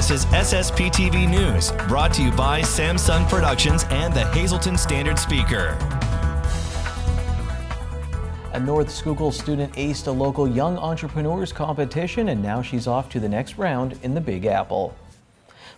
This is SSPTV News, brought to you by Samsung Productions and the Hazleton Standard Speaker. A North Schuylkill student aced a local Young Entrepreneurs competition, and now she's off to the next round in the Big Apple.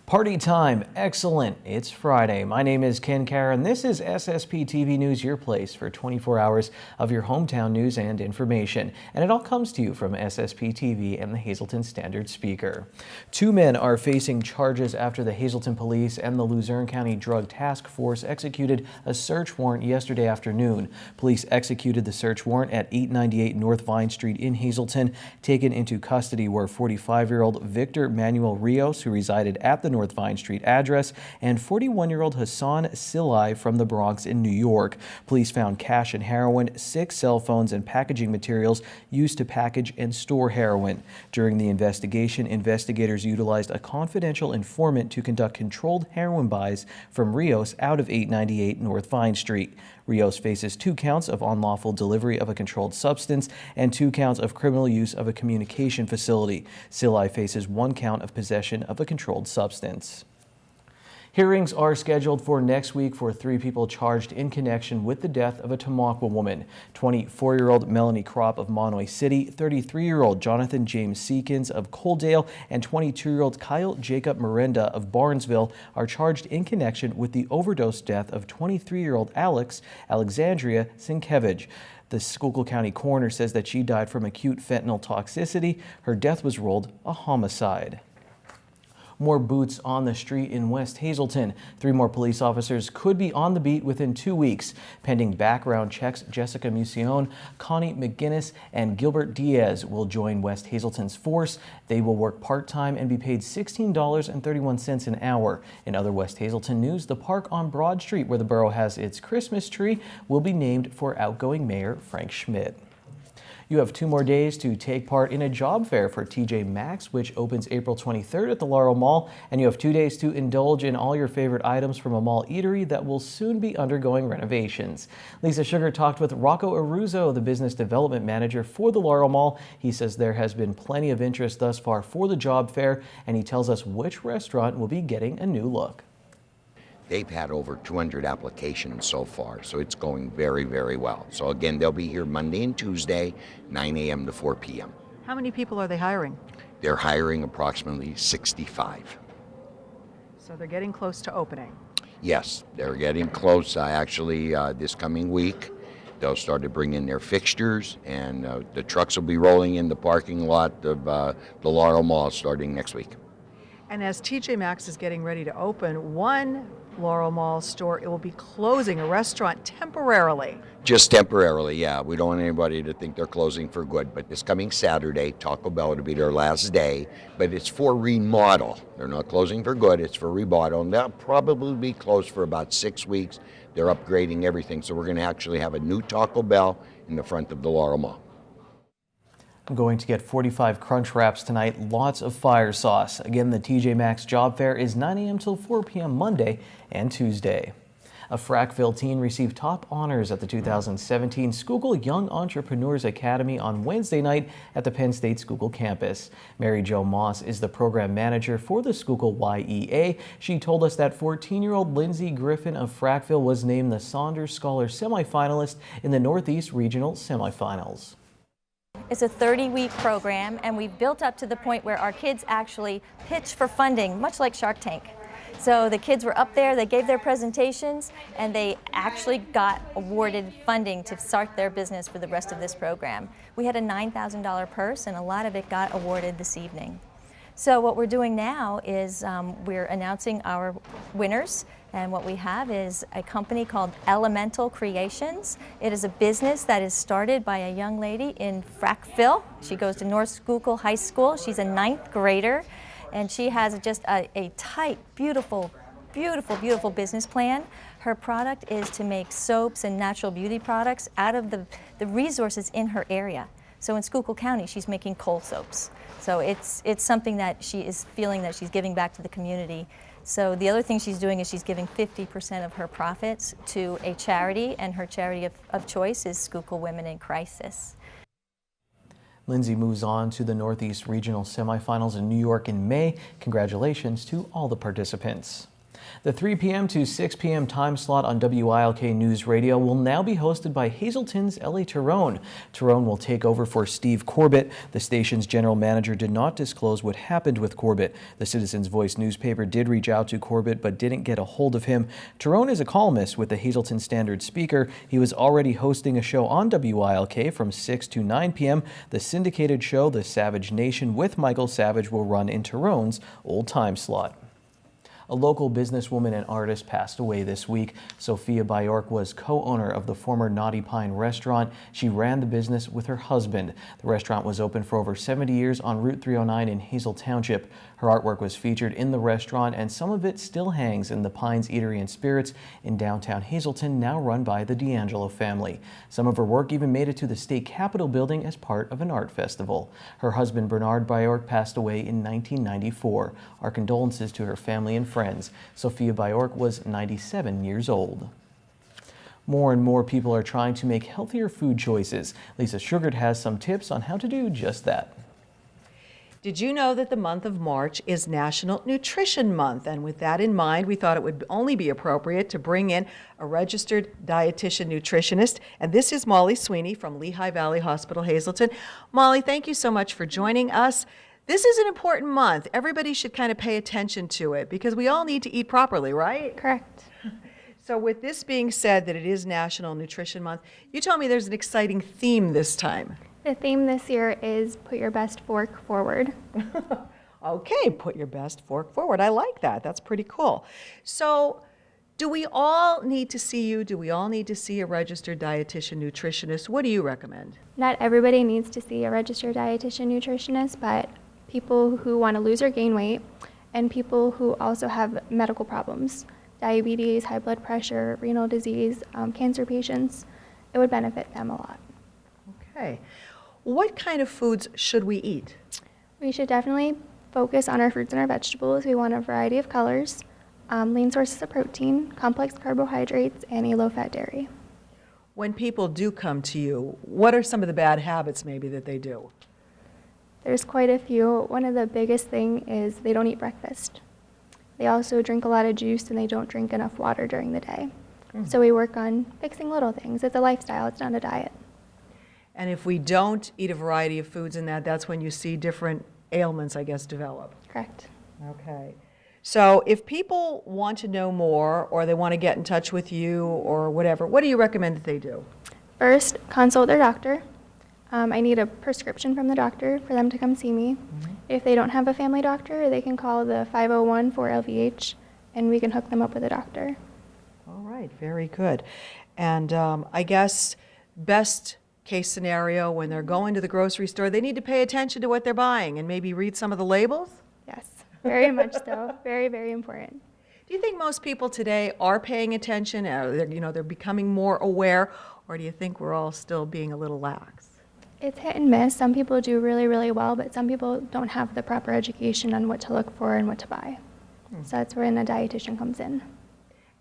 Party time, excellent. It's Friday. My name is Ken Carr, and this is SSPTV News, your place for 24 hours of your hometown news and information. And it all comes to you from SSPTV and the Hazleton Standard Speaker. 2 men are facing charges after the Hazleton Police and the Luzerne County Drug Task Force executed a search warrant yesterday afternoon. Police executed the search warrant at 898 North Vine Street in Hazleton. Taken into custody were 45-year-old Victor Manuel Rios, who resided at the North Vine Street address, and 41-year-old Hassan Silai from the Bronx in New York. Police found cash and heroin, 6 cell phones, and packaging materials used to package and store heroin. During the investigation, investigators utilized a confidential informant to conduct controlled heroin buys from Rios out of 898 North Vine Street. Rios faces 2 counts of unlawful delivery of a controlled substance and 2 counts of criminal use of a communication facility. Silai faces 1 count of possession of a controlled substance. Hearings are scheduled for next week for 3 people charged in connection with the death of a Tamaqua woman. 24-year-old Melanie Kropp of Monoy City, 33-year-old Jonathan James Seekins of Coaldale, and 22-year-old Kyle Jacob Miranda of Barnesville are charged in connection with the overdose death of 23-year-old Alexandria Sienkiewicz. The Schuylkill County coroner says that she died from acute fentanyl toxicity. Her death was ruled a homicide. More boots on the street in West Hazleton. 3 more police officers could be on the beat within 2 weeks. Pending background checks, Jessica Mucione, Connie McGinnis, and Gilbert Diaz will join West Hazleton's force. They will work part-time and be paid $16.31 an hour. In other West Hazleton news, the park on Broad Street, where the borough has its Christmas tree, will be named for outgoing Mayor Frank Schmidt. You have 2 more days to take part in a job fair for TJ Maxx, which opens April 23rd at the Laurel Mall, and you have 2 days to indulge in all your favorite items from a mall eatery that will soon be undergoing renovations. Lisa Sugar talked with Rocco Aruzo, the business development manager for the Laurel Mall. He says there has been plenty of interest thus far for the job fair, and he tells us which restaurant will be getting a new look. They've had over 200 applications so far, so it's going very, very well. So again, they'll be here Monday and Tuesday, 9 a.m. to 4 p.m. How many people are they hiring? They're hiring approximately 65. So they're getting close to opening. Yes, they're getting close. Actually, this coming week, they'll start to bring in their fixtures, and the trucks will be rolling in the parking lot of the Laurel Mall starting next week. And as TJ Maxx is getting ready to open, one Laurel Mall store, it will be closing, a restaurant temporarily. Just temporarily, yeah. We don't want anybody to think they're closing for good. But this coming Saturday, Taco Bell will be their last day. But it's for remodel. They're not closing for good. It's for remodel. And they'll probably be closed for about 6 weeks. They're upgrading everything. So we're going to actually have a new Taco Bell in the front of the Laurel Mall. I'm going to get 45 Crunch Wraps tonight, lots of fire sauce. Again, the TJ Maxx Job Fair is 9 a.m. till 4 p.m. Monday and Tuesday. A Frackville teen received top honors at the 2017 Schuylkill Young Entrepreneurs Academy on Wednesday night at the Penn State Schuylkill campus. Mary Jo Moss is the program manager for the Schuylkill YEA. She told us that 14-year-old Lindsay Griffin of Frackville was named the Saunders Scholar semifinalist in the Northeast Regional Semifinals. It's a 30-week program, and we've built up to the point where our kids actually pitch for funding, much like Shark Tank. So the kids were up there, they gave their presentations, and they actually got awarded funding to start their business for the rest of this program. We had a $9,000 purse, and a lot of it got awarded this evening. So what we're doing now is we're announcing our winners, and what we have is a company called Elemental Creations. It is a business that is started by a young lady in Frackville. She goes to North Schuylkill High School. She's a 9th grader, and she has just a tight, beautiful business plan. Her product is to make soaps and natural beauty products out of the resources in her area. So in Schuylkill County, she's making cold soaps. So it's something that she is feeling that she's giving back to the community. So the other thing she's doing is she's giving 50% of her profits to a charity, and her charity of choice is Schuylkill Women in Crisis. Lindsay moves on to the Northeast Regional Semifinals in New York in May. Congratulations to all the participants. The 3 p.m. to 6 p.m. time slot on WILK News Radio will now be hosted by Hazelton's Ellie Tyrone. Tyrone will take over for Steve Corbett. The station's general manager did not disclose what happened with Corbett. The Citizens Voice newspaper did reach out to Corbett but didn't get a hold of him. Tyrone is a columnist with the Hazelton Standard Speaker. He was already hosting a show on WILK from 6 to 9 p.m. The syndicated show, The Savage Nation with Michael Savage, will run in Tyrone's old time slot. A local businesswoman and artist passed away this week. Sophia Byork was co-owner of the former Naughty Pine restaurant. She ran the business with her husband. The restaurant was open for over 70 years on Route 309 in Hazel Township. Her artwork was featured in the restaurant, and some of it still hangs in the Pines Eatery and Spirits in downtown Hazelton, now run by the D'Angelo family. Some of her work even made it to the state capitol building as part of an art festival. Her husband, Bernard Byork, passed away in 1994. Our condolences to her family and friends. Sophia Byork was 97 years old. More and more people are trying to make healthier food choices. Lisa Sugart has some tips on how to do just that. Did you know that the month of March is National Nutrition Month? And with that in mind, we thought it would only be appropriate to bring in a registered dietitian nutritionist. And this is Molly Sweeney from Lehigh Valley Hospital, Hazelton. Molly, thank you so much for joining us. This is an important month. Everybody should kind of pay attention to it because we all need to eat properly, right? Correct. So with this being said that it is National Nutrition Month, you told me there's an exciting theme this time. The theme this year is put your best fork forward. Okay, put your best fork forward. I like that. That's pretty cool. So do we all need to see you? Do we all need to see a registered dietitian nutritionist? What do you recommend? Not everybody needs to see a registered dietitian nutritionist, but people who want to lose or gain weight and people who also have medical problems, diabetes, high blood pressure, renal disease, cancer patients, it would benefit them a lot. Okay. What kind of foods should we eat? We should definitely focus on our fruits and our vegetables. We want a variety of colors, lean sources of protein, complex carbohydrates, and a low-fat dairy. When people do come to you, what are some of the bad habits maybe that they do? There's quite a few. One of the biggest thing is they don't eat breakfast. They also drink a lot of juice and they don't drink enough water during the day. So we work on fixing little things. It's a lifestyle, it's not a diet. And if we don't eat a variety of foods in that, that's when you see different ailments, I guess, develop. Correct. Okay. So if people want to know more or they want to get in touch with you or whatever, what do you recommend that they do? First, consult their doctor. I need a prescription from the doctor for them to come see me. If they don't have a family doctor, they can call the 501-4LVH and we can hook them up with a doctor. All right, very good. And I guess best case scenario, when they're going to the grocery store, they need to pay attention to what they're buying and maybe read some of the labels? Yes, very much so. Very, very important. Do you think most people today are paying attention, or they're becoming more aware, or do you think we're all still being a little lax? It's hit and miss. Some people do really, really well, but some people don't have the proper education on what to look for and what to buy. So that's where a dietitian comes in.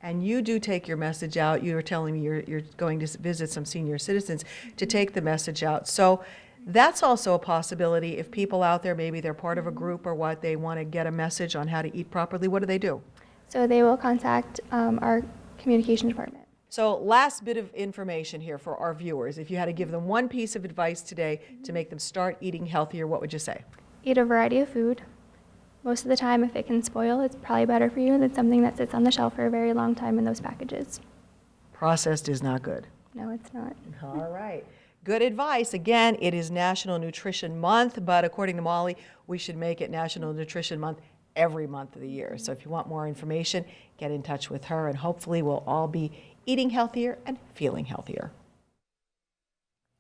And you do take your message out. You were telling me you're going to visit some senior citizens to take the message out. So that's also a possibility. If people out there, maybe they're part of a group or what, they want to get a message on how to eat properly, what do they do? So they will contact our communication department. So last bit of information here for our viewers. If you had to give them one piece of advice today to make them start eating healthier, what would you say? Eat a variety of food. Most of the time, if it can spoil, it's probably better for you than something that sits on the shelf for a very long time in those packages. Processed is not good. No, it's not. All right. Good advice. Again, it is National Nutrition Month, but according to Molly, we should make it National Nutrition Month every month of the year. So if you want more information, get in touch with her, and hopefully we'll all be eating healthier and feeling healthier.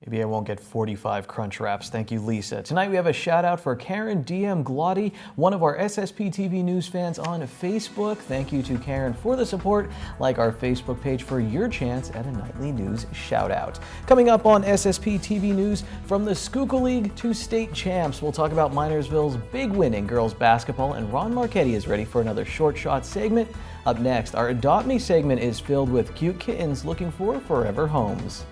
Maybe I won't get 45 Crunch Wraps. Thank you, Lisa. Tonight we have a shout out for Karen DM Glotty, one of our SSPTV News fans on Facebook. Thank you to Karen for the support. Like our Facebook page for your chance at a nightly news shout out. Coming up on SSPTV News, from the Schuylkill League to state champs, we'll talk about Minersville's big win in girls basketball, and Ron Marchetti is ready for another short shot segment. Up next, our Adopt Me segment is filled with cute kittens looking for forever homes.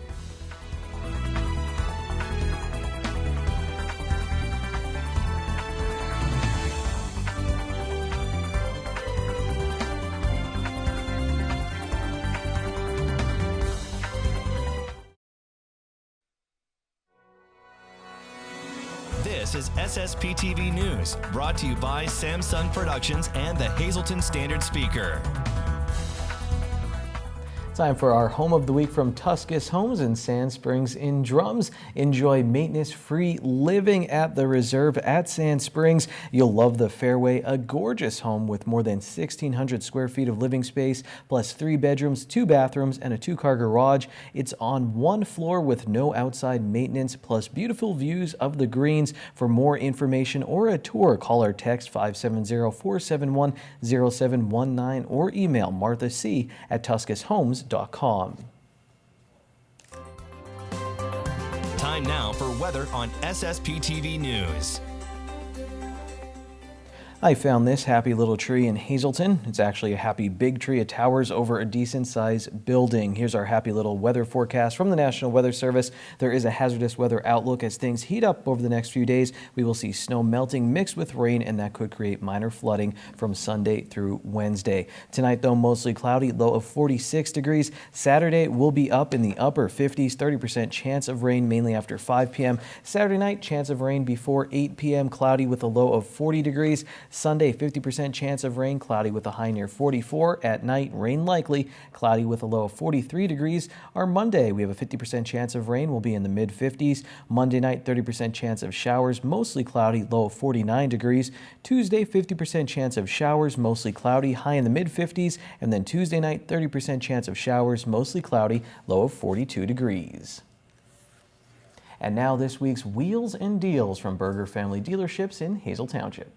This is SSPTV News, brought to you by Samsung Productions and the Hazleton Standard Speaker. Time for our home of the week from Tuscus Homes in Sand Springs in Drums. Enjoy maintenance-free living at the Reserve at Sand Springs. You'll love the Fairway, a gorgeous home with more than 1,600 square feet of living space, plus 3 bedrooms, 2 bathrooms, and a 2-car garage. It's on 1 floor with no outside maintenance, plus beautiful views of the greens. For more information or a tour, call or text 570-471-0719 or email marthac@tuscushomes.com. Time now for weather on SSPTV News. I found this happy little tree in Hazleton. It's actually a happy big tree. It towers over a decent sized building. Here's our happy little weather forecast from the National Weather Service. There is a hazardous weather outlook as things heat up over the next few days. We will see snow melting mixed with rain, and that could create minor flooding from Sunday through Wednesday. Tonight, though, mostly cloudy, low of 46 degrees. Saturday will be up in the upper 50s, 30% chance of rain mainly after 5 p.m. Saturday night, chance of rain before 8 p.m., cloudy with a low of 40 degrees. Sunday, 50% chance of rain, cloudy with a high near 44. At night, rain likely, cloudy with a low of 43 degrees. Our Monday, we have a 50% chance of rain, will be in the mid-50s. Monday night, 30% chance of showers, mostly cloudy, low of 49 degrees. Tuesday, 50% chance of showers, mostly cloudy, high in the mid-50s. And then Tuesday night, 30% chance of showers, mostly cloudy, low of 42 degrees. And now this week's Wheels and Deals from Berger Family Dealerships in Hazel Township.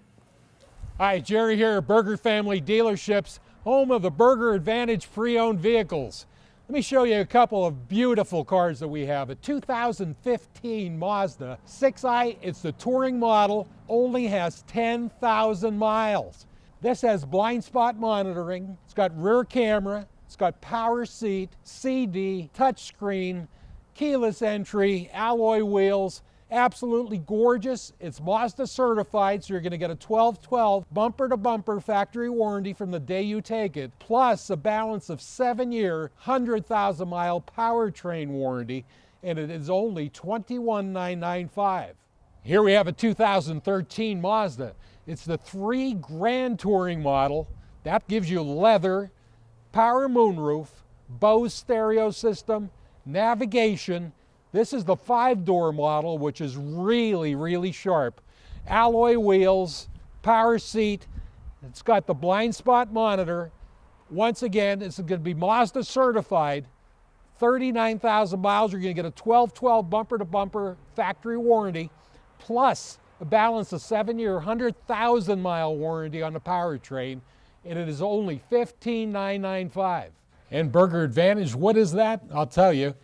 Hi, Jerry here at Berger Family Dealerships, home of the Berger Advantage pre-owned vehicles. Let me show you a couple of beautiful cars that we have. A 2015 Mazda 6i, it's the touring model, only has 10,000 miles. This has blind spot monitoring, it's got rear camera, it's got power seat, CD, touchscreen, keyless entry, alloy wheels. Absolutely gorgeous. It's Mazda certified, so you're going to get a 12/12 bumper-to-bumper factory warranty from the day you take it, plus a balance of 7-year, 100,000-mile powertrain warranty, and it is only $21,995. Here we have a 2013 Mazda. It's the 3 Grand Touring model. That gives you leather, power moonroof, Bose stereo system, navigation. This is the 5-door model, which is really, really sharp. Alloy wheels, power seat. It's got the blind spot monitor. Once again, it's going to be Mazda certified. 39,000 miles. You're going to get a 12/12 bumper-to-bumper factory warranty, plus a balance of 7-year, 100,000-mile warranty on the powertrain, and it is only $15,995. And Berger Advantage, what is that? I'll tell you.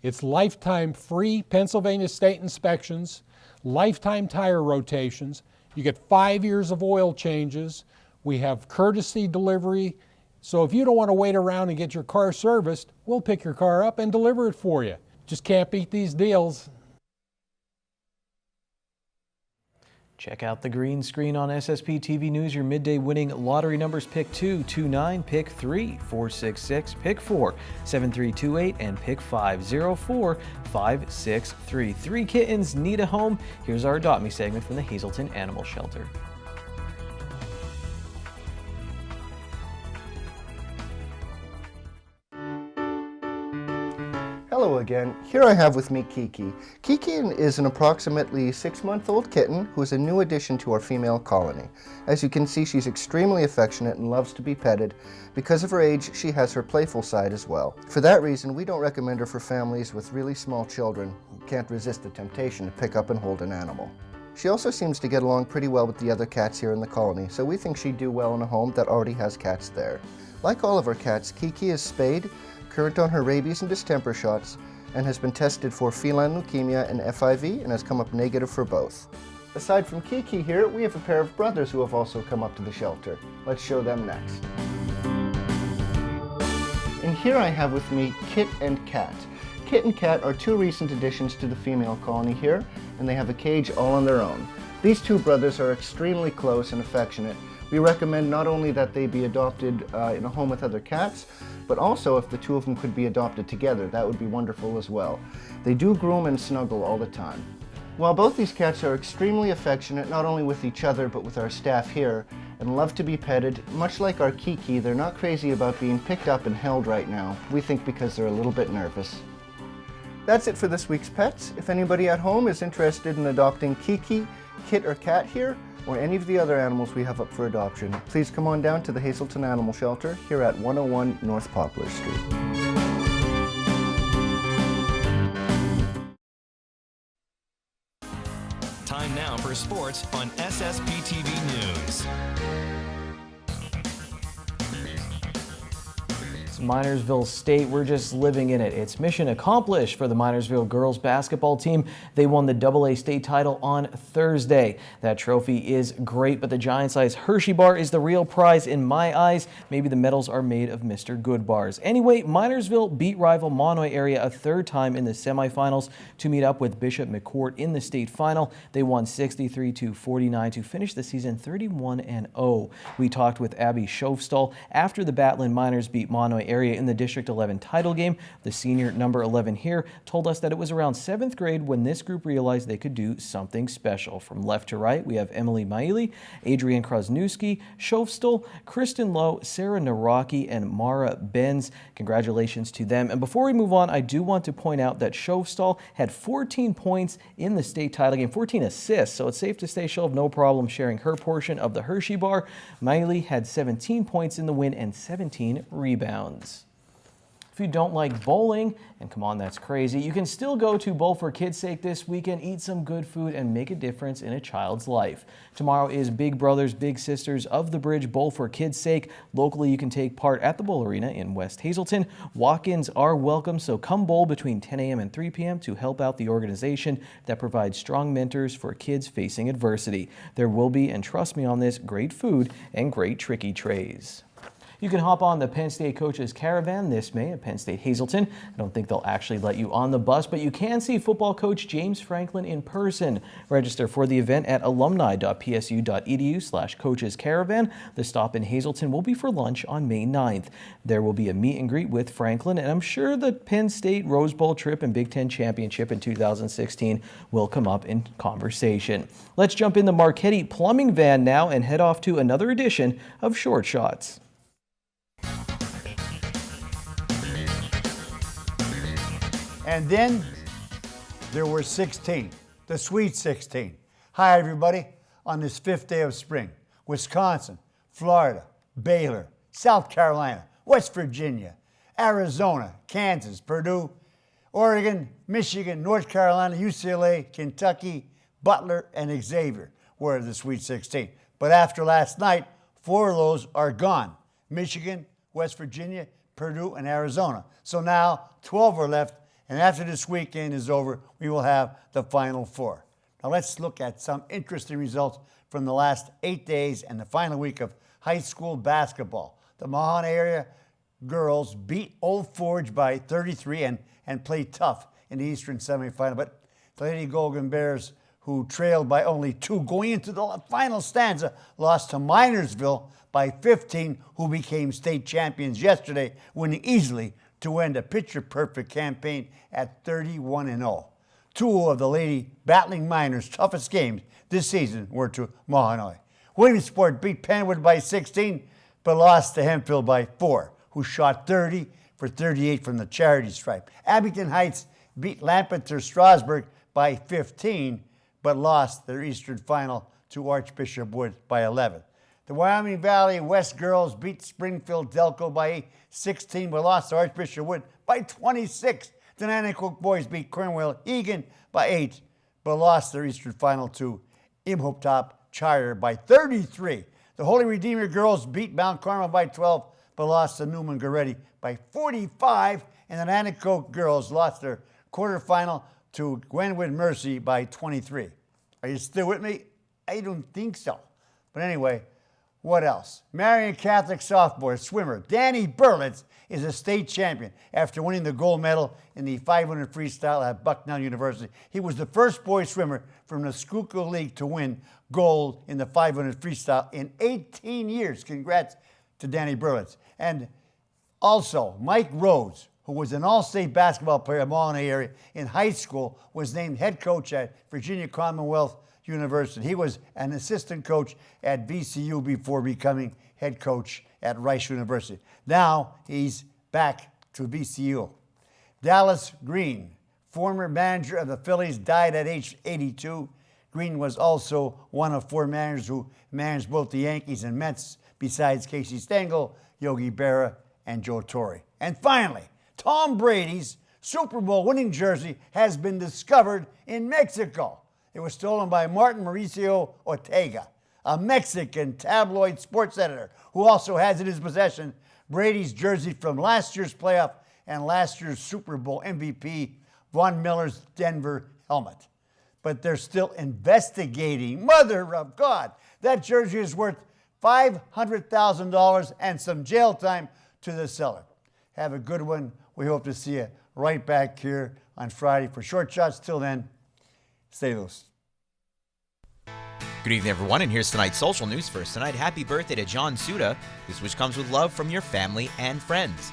It's lifetime free Pennsylvania state inspections, lifetime tire rotations. You get 5 years of oil changes. We have courtesy delivery. So if you don't want to wait around and get your car serviced, we'll pick your car up and deliver it for you. Just can't beat these deals. Check out the green screen on SSPTV News. Your midday winning lottery numbers: pick 2, 29, pick 3, 466, pick 4, 7328, and pick 504, 563. 3 kittens need a home. Here's our Adopt Me segment from the Hazleton Animal Shelter. Hello again. Here I have with me Kiki. Kiki is an approximately 6-month-old kitten who is a new addition to our female colony. As you can see, she's extremely affectionate and loves to be petted. Because of her age, she has her playful side as well. For that reason, we don't recommend her for families with really small children who can't resist the temptation to pick up and hold an animal. She also seems to get along pretty well with the other cats here in the colony, so we think she'd do well in a home that already has cats there. Like all of our cats, Kiki is spayed, current on her rabies and distemper shots, and has been tested for feline leukemia and FIV and has come up negative for both. Aside from Kiki here, we have a pair of brothers who have also come up to the shelter. Let's show them next. And here I have with me Kit and Kat. Kit and Kat are 2 recent additions to the female colony here, and they have a cage all on their own. These 2 brothers are extremely close and affectionate. We recommend not only that they be adopted in a home with other cats, but also if the 2 of them could be adopted together, that would be wonderful as well. They do groom and snuggle all the time. While both these cats are extremely affectionate, not only with each other, but with our staff here, and love to be petted, much like our Kiki, they're not crazy about being picked up and held right now. We think because they're a little bit nervous. That's it for this week's Pets. If anybody at home is interested in adopting Kiki, Kit or Cat here, or any of the other animals we have up for adoption, please come on down to the Hazelton Animal Shelter here at 101 North Poplar Street. Time now for sports on SSPTV News. It's Minersville State. We're just living in it. It's mission accomplished for the Minersville girls basketball team. They won the AA state title on Thursday. That trophy is great, but the giant-sized Hershey bar is the real prize in my eyes. Maybe the medals are made of Mr. Good bars. Anyway, Minersville beat rival Monoy area a third time in the semifinals to meet up with Bishop McCourt in the state final. They won 63-49 to finish the season 31-0. We talked with Abby Schofstall after the Batlin Miners beat Monoy area in the District 11 title game. The senior number 11 here told us that it was around 7th grade when this group realized they could do something special. From left to right, we have Emily Maili, Adrian Krasnewski, Schofstall, Kristen Lowe, Sarah Naraki, and Mara Benz. Congratulations to them. And before we move on, I do want to point out that Schofstall had 14 points in the state title game, 14 assists, so it's safe to say she'll have no problem sharing her portion of the Hershey bar. Maili had 17 points in the win and 17 rebounds. If you don't like bowling, and come on, that's crazy, you can still go to Bowl for Kids' Sake this weekend, eat some good food, and make a difference in a child's life. Tomorrow is Big Brothers Big Sisters of the Bridge Bowl for Kids' Sake. Locally, you can take part at the Bowl Arena in West Hazelton. Walk-ins are welcome, so come bowl between 10 a.m. and 3 p.m. to help out the organization that provides strong mentors for kids facing adversity. There will be, and trust me on this, great food and great tricky trays. You can hop on the Penn State Coaches Caravan this May at Penn State Hazelton. I don't think they'll actually let you on the bus, but you can see football coach James Franklin in person. Register for the event at alumni.psu.edu/coachescaravan. The stop in Hazelton will be for lunch on May 9th. There will be a meet and greet with Franklin, and I'm sure the Penn State Rose Bowl trip and Big Ten Championship in 2016 will come up in conversation. Let's jump in the Marquette plumbing van now and head off to another edition of Short Shots. And then there were 16, the Sweet 16. Hi, everybody. On this 5th day of spring, Wisconsin, Florida, Baylor, South Carolina, West Virginia, Arizona, Kansas, Purdue, Oregon, Michigan, North Carolina, UCLA, Kentucky, Butler, and Xavier were the Sweet 16. But after last night, 4 of those are gone. Michigan, West Virginia, Purdue, and Arizona. So now 12 are left. And after this weekend is over, we will have the Final Four. Now let's look at some interesting results from the last 8 days and the final week of high school basketball. The Mahon area girls beat Old Forge by 33 and played tough in the Eastern semifinal. But the Lady Golden Bears, who trailed by only 2 going into the final stanza, lost to Minersville by 15, who became state champions yesterday, winning easily to end a picture-perfect campaign at 31-0. 2 of the Lady Battling Miners' toughest games this season were to Mahanoy. Williamsport beat Penwood by 16, but lost to Hemphill by 4, who shot 30 for 38 from the charity stripe. Abington Heights beat Lampeter Strasburg by 15, but lost their Eastern final to Archbishop Wood by 11. The Wyoming Valley West girls beat Springfield Delco by 16, but lost to Archbishop Wood by 26. The Nanticoke boys beat Cornwall Egan by 8, but lost their Eastern final to Imhotep Charter by 33. The Holy Redeemer girls beat Mount Carmel by 12, but lost to Newman Goretti by 45. And the Nanticoke girls lost their quarterfinal to Gwenwood Mercy by 23. Are you still with me? I don't think so. But anyway, what else? Marion Catholic sophomore swimmer Danny Berlitz is a state champion after winning the gold medal in the 500 freestyle at Bucknell University. He was the first boy swimmer from the Schuylkill League to win gold in the 500 freestyle in 18 years. Congrats to Danny Berlitz. And also, Mike Rhodes, who was an all-state basketball player at Molineux area in high school, was named head coach at Virginia Commonwealth University. He was an assistant coach at VCU before becoming head coach at Rice University. Now he's back to VCU. Dallas Green, former manager of the Phillies, died at age 82. Green was also one of 4 managers who managed both the Yankees and Mets, besides Casey Stengel, Yogi Berra, and Joe Torre. And finally, Tom Brady's Super Bowl winning jersey has been discovered in Mexico. It was stolen by Martin Mauricio Ortega, a Mexican tabloid sports editor who also has in his possession Brady's jersey from last year's playoff and last year's Super Bowl MVP, Von Miller's Denver helmet. But they're still investigating. Mother of God, that jersey is worth $500,000 and some jail time to the seller. Have a good one. We hope to see you right back here on Friday for Short Shots. Till then, stay loose. Good evening, everyone, and here's tonight's social news. First tonight, happy birthday to John Suda. This wish comes with love from your family and friends.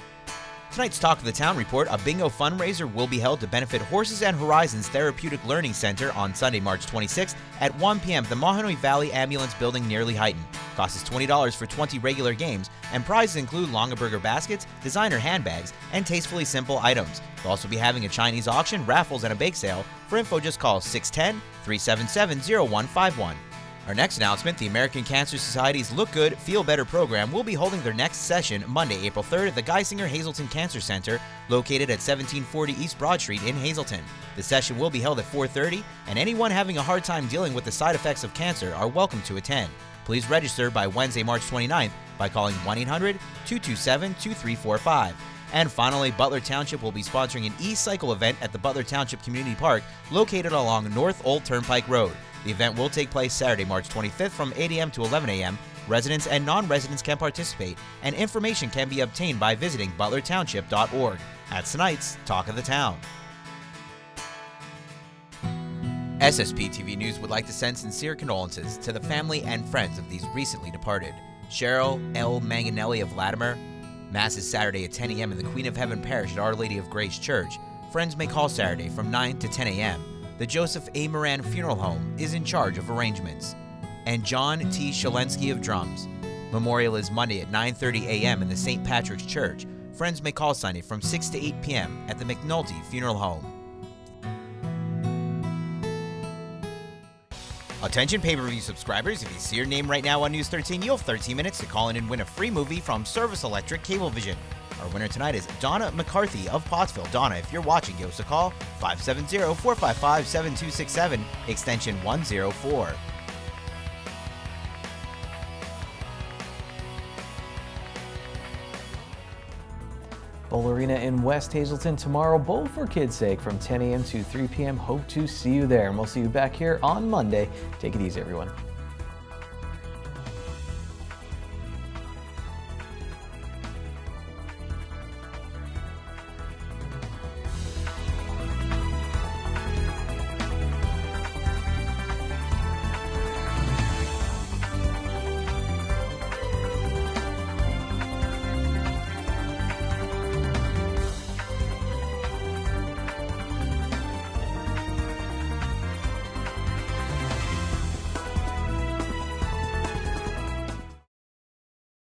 Tonight's Talk of the Town report, a bingo fundraiser will be held to benefit Horses and Horizons Therapeutic Learning Center on Sunday, March 26th at 1 p.m. at the Mahanoy Valley Ambulance Building near Lehighton. Cost is $20 for 20 regular games, and prizes include Longaberger baskets, designer handbags, and tastefully simple items. They'll also be having a Chinese auction, raffles, and a bake sale. For info, just call 610-377-0151. Our next announcement, the American Cancer Society's Look Good, Feel Better program will be holding their next session Monday, April 3rd at the Geisinger Hazelton Cancer Center, located at 1740 East Broad Street in Hazelton. The session will be held at 4:30, and anyone having a hard time dealing with the side effects of cancer are welcome to attend. Please register by Wednesday, March 29th by calling 1-800-227-2345. And finally, Butler Township will be sponsoring an e-cycle event at the Butler Township Community Park, located along North Old Turnpike Road. The event will take place Saturday, March 25th from 8 a.m. to 11 a.m. Residents and non-residents can participate, and information can be obtained by visiting butlertownship.org. That's tonight's Talk of the Town. SSPTV News would like to send sincere condolences to the family and friends of these recently departed. Cheryl L. Manganelli of Latimer. Mass is Saturday at 10 a.m. in the Queen of Heaven Parish at Our Lady of Grace Church. Friends may call Saturday from 9 to 10 a.m. The Joseph A. Moran Funeral Home is in charge of arrangements. And John T. Shalensky of Drums. Memorial is Monday at 9:30 a.m. in the St. Patrick's Church. Friends may call Sunday from 6 to 8 p.m. at the McNulty Funeral Home. Attention pay-per-view subscribers, if you see your name right now on News 13, you'll have 13 minutes to call in and win a free movie from Service Electric Cablevision. Our winner tonight is Donna McCarthy of Pottsville. Donna, if you're watching, give us a call, 570-455-7267, extension 104. Bowl Arena in West Hazelton tomorrow, Bowl for Kids' Sake from 10 a.m. to 3 p.m. Hope to see you there, and we'll see you back here on Monday. Take it easy, everyone.